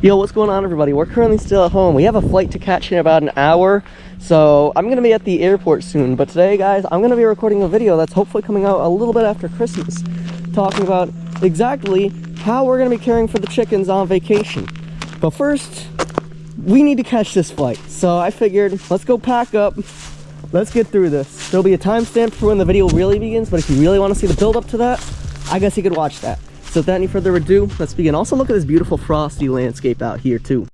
Yo, what's going on, everybody? We're currently still at home. We have a flight to catch in about an hour, so I'm gonna be at the airport soon. But today, guys, I'm gonna be recording a video that's hopefully coming out a little bit after Christmas, talking about exactly how we're gonna be caring for the chickens on vacation. But first, we need to catch this flight. So I figured, let's go pack up, let's get through this. There'll be a timestamp for when the video really begins, but if you really want to see the build up to that, I guess you could watch that. So without any further ado, let's begin. Also, look at this beautiful frosty landscape out here too.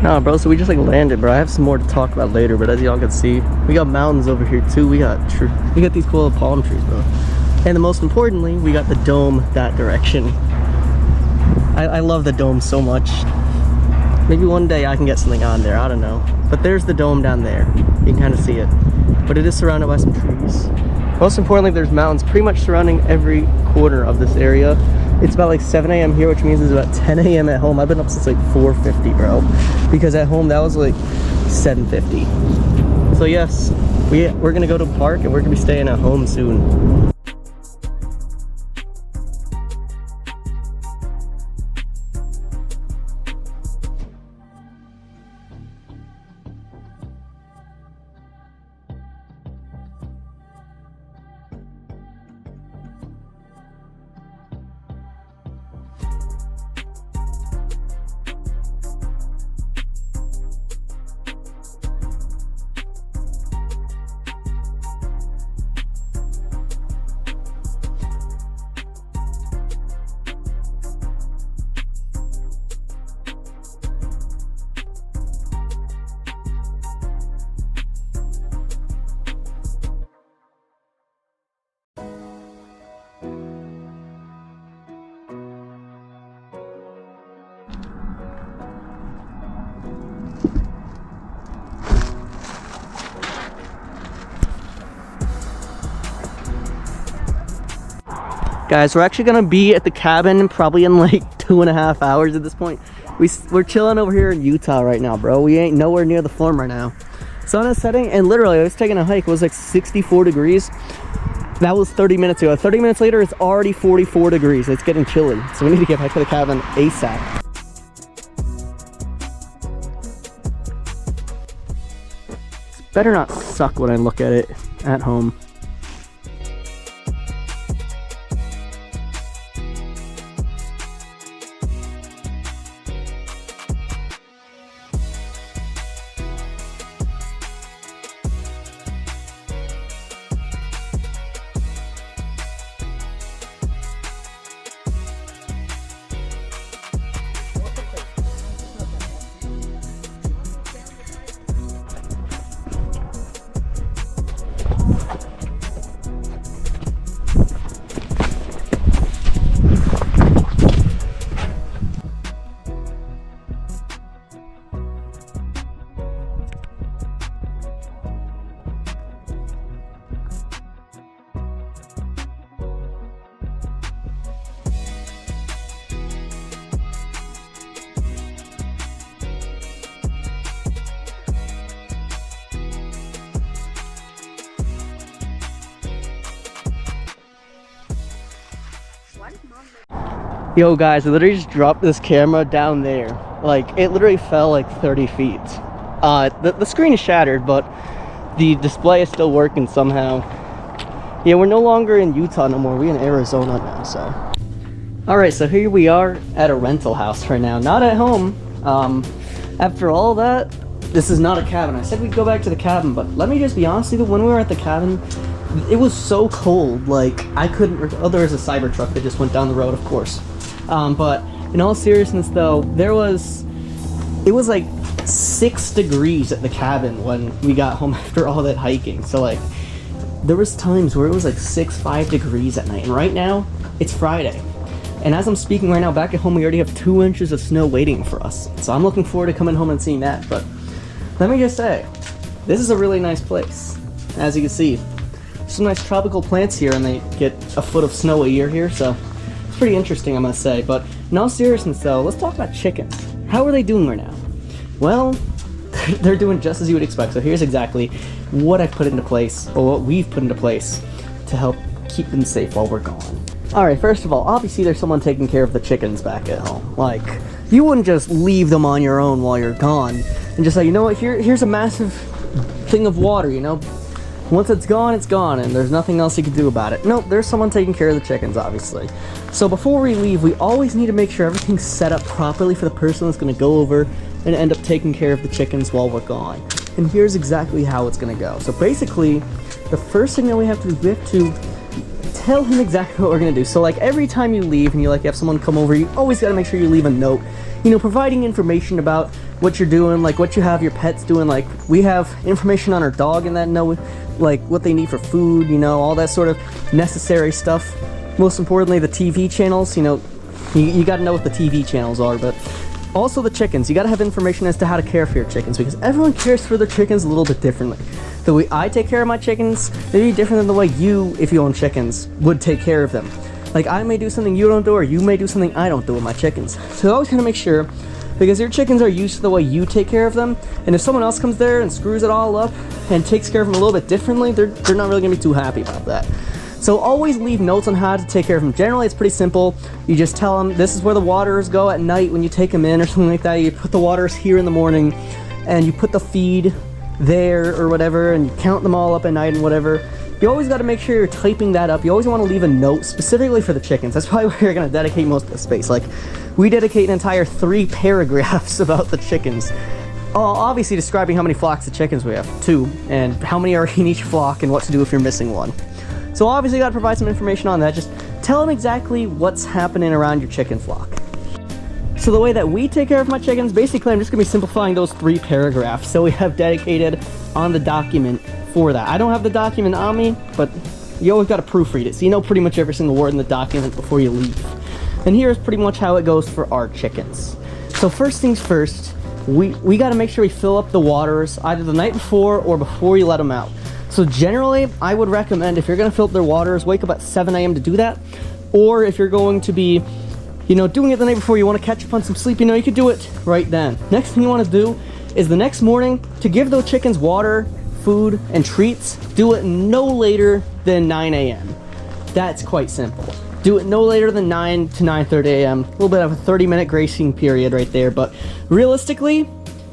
Nah, bro, so we just like landed, bro. I have some more to talk about later, but as y'all can see, we got mountains over here too. We got these cool little palm trees, bro. And the most importantly, we got the dome that direction. I love the dome so much. Maybe one day I can get something on there, I don't know. But there's the dome down there. You can kind of see it. But it is surrounded by some trees. Most importantly, there's mountains pretty much surrounding every corner of this area. It's about like 7 a.m. here, which means it's about 10 a.m. at home. I've been up since like 4:50, bro. Because at home, that was like 7:50. So yes, we're gonna go to the park and we're gonna be staying at home soon. Guys, we're actually gonna be at the cabin probably in like 2.5 hours at this point. We're chilling over here in Utah right now, bro. We ain't nowhere near the farm right now. Sun is setting, and literally I was taking a hike. It was like 64 degrees. That was 30 minutes ago. 30 minutes later, it's already 44 degrees. It's getting chilly, so we need to get back to the cabin ASAP. This better not suck when I look at it at home. Yo guys, I literally just dropped this camera down there. Like, it literally fell like 30 feet. The screen is shattered, but the display is still working somehow. Yeah, we're no longer in Utah no more. We're in Arizona now, so. Alright, so here we are at a rental house right now. Not at home. After all that, this is not a cabin. I said we'd go back to the cabin, but let me just be honest with you, when we were at the cabin, it was so cold, like, I couldn't, oh, there was a Cybertruck that just went down the road, of course. But in all seriousness though, it was like 6 degrees at the cabin when we got home after all that hiking. So like, there was times where it was like 5 degrees at night, and right now, it's Friday. And as I'm speaking right now, back at home, we already have 2 inches of snow waiting for us. So I'm looking forward to coming home and seeing that. But let me just say, this is a really nice place. As you can see, some nice tropical plants here, and they get a foot of snow a year here, so it's pretty interesting, I must say. But in all seriousness though, let's talk about chickens. How are they doing right now? Well, they're doing just as you would expect. So here's exactly what I've put into place, or what we've put into place to help keep them safe while we're gone. Alright, first of all, obviously there's someone taking care of the chickens back at home. Like, you wouldn't just leave them on your own while you're gone and just say, you know what, here's a massive thing of water, you know? Once it's gone, and there's nothing else you can do about it. Nope, there's someone taking care of the chickens, obviously. So before we leave, we always need to make sure everything's set up properly for the person that's going to go over and end up taking care of the chickens while we're gone. And here's exactly how it's going to go. So basically, the first thing that we have to do, we have to tell him exactly what we're going to do. So like every time you leave and you like have someone come over, you always got to make sure you leave a note, you know, providing information about what you're doing, like what you have your pets doing. Like we have information on our dog in that note, like what they need for food, you know, all that sort of necessary stuff. Most importantly, the TV channels, you know, you got to know what the TV channels are, but also the chickens. You got to have information as to how to care for your chickens, because everyone cares for their chickens a little bit differently. The way I take care of my chickens may be different than the way you, if you own chickens, would take care of them. Like I may do something you don't do, or you may do something I don't do with my chickens. So you always got to make sure, because your chickens are used to the way you take care of them, and if someone else comes there and screws it all up and takes care of them a little bit differently, they're not really going to be too happy about that. So always leave notes on how to take care of them. Generally, it's pretty simple. You just tell them this is where the waters go at night when you take them in or something like that. You put the waters here in the morning, and you put the feed there or whatever, and you count them all up at night and whatever. You always got to make sure you're typing that up. You always want to leave a note specifically for the chickens. That's probably where you're going to dedicate most of the space. Like, we dedicate an entire 3 paragraphs about the chickens. Obviously describing how many flocks of chickens we have, 2, and how many are in each flock and what to do if you're missing one. So obviously you got to provide some information on that. Just tell them exactly what's happening around your chicken flock. So the way that we take care of my chickens, basically I'm just going to be simplifying those 3 paragraphs. So we have dedicated on the document for that. I don't have the document on me, but you always got to proofread it, so you know pretty much every single word in the document before you leave. And here's pretty much how it goes for our chickens. So first things first, we got to make sure we fill up the waters either the night before or before you let them out. So generally, I would recommend if you're going to fill up their waters, wake up at 7 a.m. to do that. Or if you're going to be, you know, doing it the night before, you want to catch up on some sleep, you know, you could do it right then. Next thing you want to do is the next morning to give those chickens water, food, and treats. Do it no later than 9 a.m. That's quite simple. Do it no later than 9 to 9:30 a.m. A little bit of a 30-minute gracing period right there, but realistically,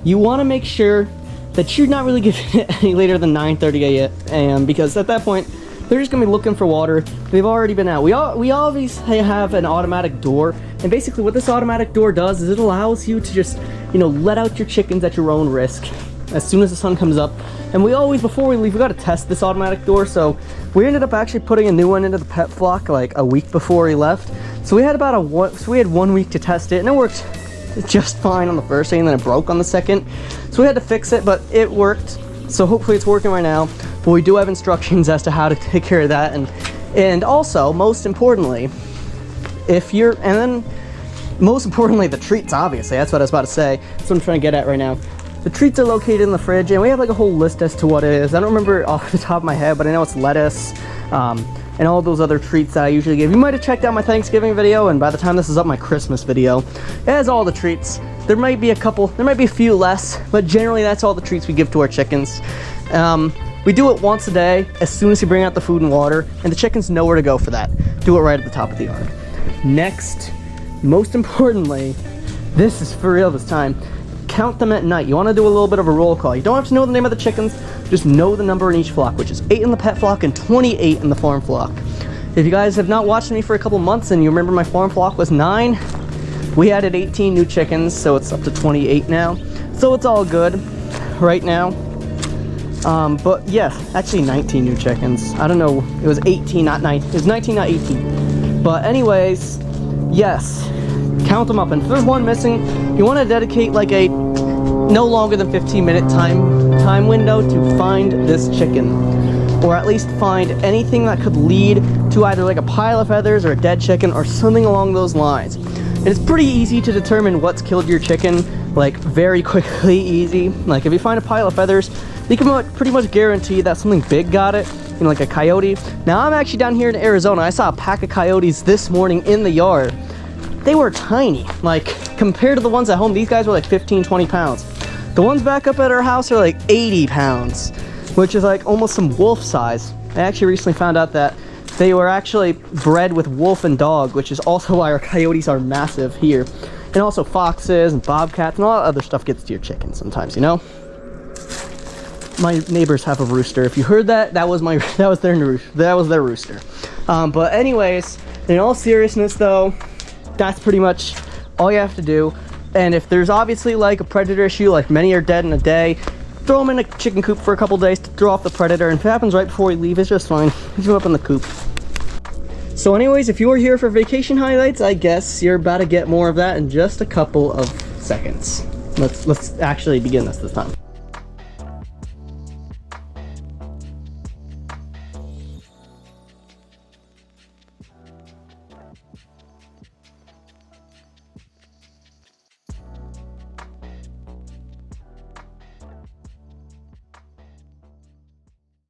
you want to make sure that you're not really giving it any later than 9:30 a.m. because at that point, they're just going to be looking for water. They've already been out. We obviously have an automatic door, and basically what this automatic door does is it allows you to just, you know, let out your chickens at your own risk as soon as the sun comes up. And we always, before we leave, we got to test this automatic door, so we ended up actually putting a new one into the pet flock like a week before we left. So we had we had 1 week to test it, and it worked just fine on the first day, and then it broke on the second. So we had to fix it, but it worked. So hopefully it's working right now. But we do have instructions as to how to take care of that, and also most importantly, most importantly, the treats. Obviously, that's what I was about to say. That's what I'm trying to get at right now. The treats are located in the fridge, and we have like a whole list as to what it is. I don't remember off the top of my head, but I know it's lettuce, and all those other treats that I usually give. You might have checked out my Thanksgiving video, and by the time this is up, my Christmas video. It has all the treats. There might be a few less, but generally that's all the treats we give to our chickens. We do it once a day, as soon as you bring out the food and water, and the chickens know where to go for that. Do it right at the top of the yard. Next, most importantly, this is for real this time, count them at night. You want to do a little bit of a roll call. You don't have to know the name of the chickens, just know the number in each flock, which is 8 in the pet flock and 28 in the farm flock. If you guys have not watched me for a couple months and you remember my farm flock was 9, we added 18 new chickens, so it's up to 28 now. So it's all good right now. But yeah, actually 19 new chickens. I don't know, it was 18, not 19. It was 19, not 18. But anyways, yes, count them up. And if there's one missing, you want to dedicate like a no longer than 15-minute time window to find this chicken, or at least find anything that could lead to either like a pile of feathers or a dead chicken or something along those lines. And it's pretty easy to determine what's killed your chicken like very quickly, easy. Like if you find a pile of feathers, you can pretty much guarantee that something big got it, you know, like a coyote. Now I'm actually down here in Arizona. I saw a pack of coyotes this morning in the yard. They were tiny, like compared to the ones at home. These guys were like 15, 20 pounds. The ones back up at our house are like 80 pounds, which is like almost some wolf size. I actually recently found out that they were actually bred with wolf and dog, which is also why our coyotes are massive here. And also foxes and bobcats and a lot of other stuff gets to your chickens sometimes, you know? My neighbors have a rooster. If you heard that, that was their rooster. But anyways, in all seriousness though, that's pretty much all you have to do. And if there's obviously like a predator issue, like many are dead in a day, throw them in a chicken coop for a couple days to throw off the predator. And if it happens right before you leave, it's just fine. Leave them up in the coop. So anyways, if you were here for vacation highlights, I guess you're about to get more of that in just a couple of seconds. Let's actually begin this time.